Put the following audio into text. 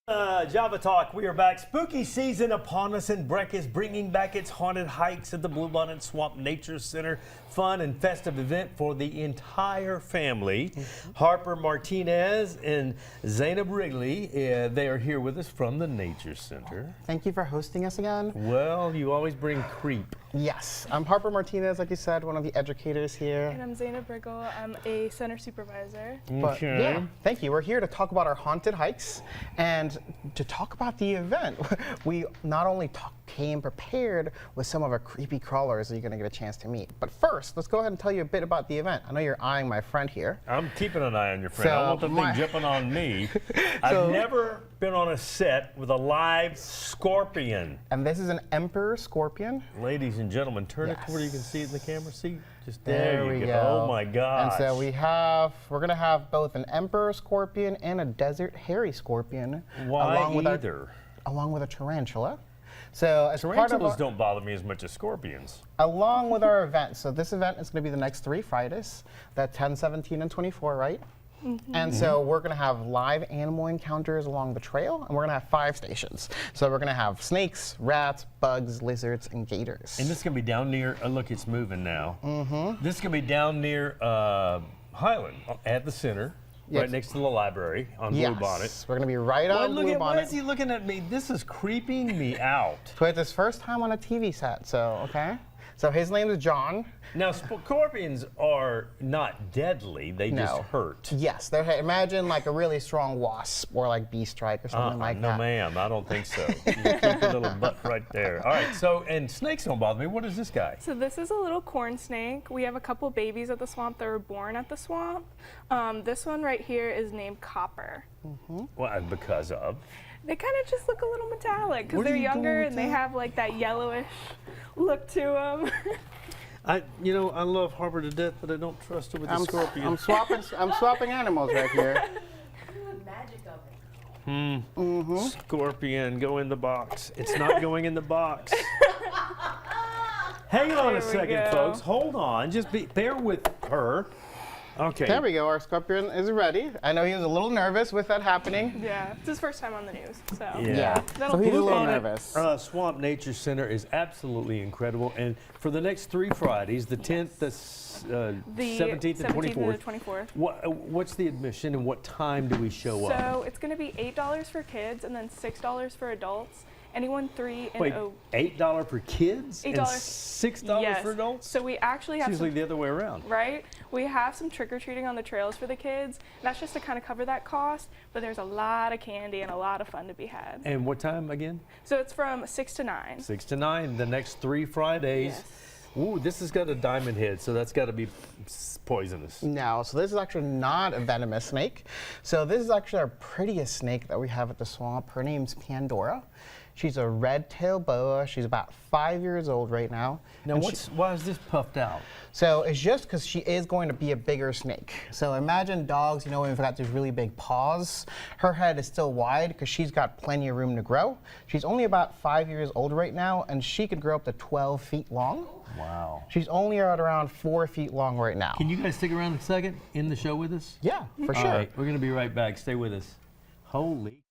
Java Talk, we are back. Spooky season upon us, and BREC is bringing back its haunted hikes at the Bluebonnet Swamp Nature Center. Fun and festive event for the entire family. Harper, Martinez, and Zainab Riggle, they are here with us from the Nature Center. Thank you for hosting us again. Well, you always bring creep. Yes, I'm Harper Martinez, like you said, one of the educators here. And I'm Zainab Riggle. I'm a center supervisor. But, yeah, thank you. We're here to talk about our haunted hikes and to talk about the event. We not only came prepared with some of our creepy crawlers that you're going to get a chance to meet. But first, let's go ahead and tell you a bit about the event. I know you're eyeing my friend here. I'm keeping an eye on your friend. I want the thing jumping on me. I've never been on a set with a live scorpion. And this is an emperor scorpion. Ladies and gentlemen, turn it to where you can see it in the camera. See, just there we go. Oh my gosh. And so we're going to have both an emperor scorpion and a desert hairy scorpion. Why along with a tarantula. So as tarantulas don't bother me as much as scorpions. Along with our event, so this event is going to be the next 3 Fridays, that 10, 17, and 24, right? And so we're going to have live animal encounters along the trail, and we're going to have 5 stations. So we're going to have snakes, rats, bugs, lizards, and gators. And this is going to be down near, look, it's moving now. This is going to be down near Highland at the center. Right next to the library on Bluebonnet. We're going to be right on Bluebonnet. Why is he looking at me? This is creeping me out. So it's his first time on a TV set, so, okay. So his name is John. Now, scorpions are not deadly. They just hurt. Yes. Imagine like a really strong wasp or like bee strike or something like that. No, ma'am. I don't think so. You keep your little butt right there. All right. So, and snakes don't bother me. What is this guy? So this is a little corn snake. We have a couple babies at the swamp that were born at the swamp. This one right here is named Copper. Well, because of? They kind of just look a little metallic because they're younger and they have like that yellowish look to them. I love Harper to death, but I don't trust her with the scorpion. I'm swapping animals right here. Magic of it. Scorpion, go in the box. It's not going in the box. Hang on a second, folks. Hold on. Just bear with her. Okay. There we go. Our scorpion is ready. I know he was a little nervous with that happening. Yeah, it's his first time on the news, so. Yeah. So he's a little nervous. Swamp Nature Center is absolutely incredible, and for the next 3 Fridays, the 10th, the 17th, and 24th. What's the admission, and what time do we show up? So it's going to be $8 for kids, and then $6 for adults. Anyone 3 and Wait, $8 for kids $8. and $6 for adults? So we actually have usually the other way around. Right? We have some trick-or-treating on the trails for the kids. That's just to kind of cover that cost, but there's a lot of candy and a lot of fun to be had. And what time again? So it's from 6 to 9. 6 to 9, the next 3 Fridays. Yes. Ooh, this has got a diamond head, so that's got to be poisonous. No, so this is actually not a venomous snake. So this is actually our prettiest snake that we have at the swamp. Her name's Pandora. She's a red-tailed boa. She's about 5 years old right now. Now, why is this puffed out? So it's just because she is going to be a bigger snake. So imagine dogs, when they've got these really big paws. Her head is still wide because she's got plenty of room to grow. She's only about 5 years old right now, and she could grow up to 12 feet long. Wow. She's only at around 4 feet long right now. Can you guys stick around a second in the show with us? Yeah, for sure. All right, we're going to be right back. Stay with us. Holy.